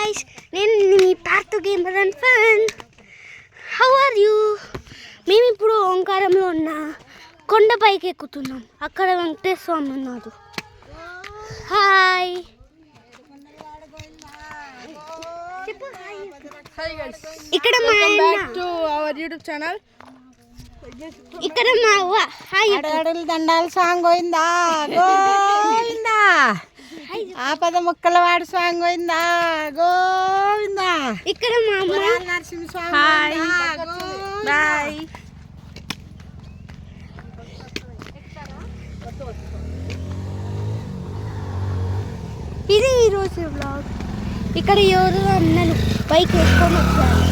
guys, నేను మీ Parthu gamer and fun. How are you? మేము ఇప్పుడు ఓంకారంలో ఉన్న కొండపైకి ఎక్కుతున్నాం. అక్కడ వెంకటేశ్వర స్వామి ఉన్నారు. హాయ్. ఇక్కడ మా అవర్ యూట్యూబ్ ఛానల్. ఇక్కడ మా అవ్వ. హాయ్. అడగడలు దండాలు సాంగ్ పోయిందా గోవిందా, ఆపద ముక్కల వాడు సాంగ్ పోయిందా గోవిందా. ఇక్కడ మా అమ్మ నరసింహ స్వామి. బాయ్. ఇది ఈరోజు వ్లాగ్. ఇక్కడ ఎవరో అన్నలు బైక్ వేసుకొని వచ్చారు.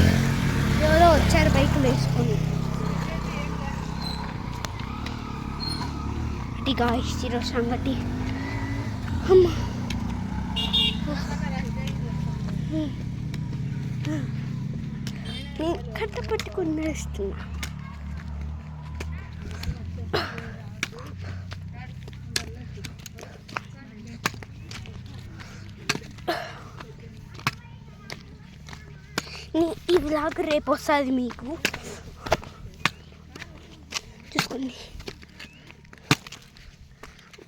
ఎవరో వచ్చారు బైక్ వేసుకొని. అది గాయస్ ఈరోజు సంగతి. అమ్మా నేను కట్ట పట్టుకుని నడుస్తున్నా. ఈ వ్లాగ్ రేపు వస్తుంది మీకు, చూసుకోండి.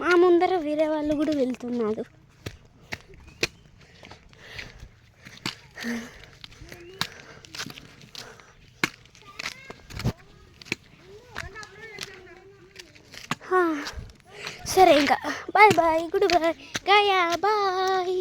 మా ముందర వేరే వాళ్ళు కూడా వెళ్తున్నారు. సరే ఇంకా bye bye, good bye, గాయా bye.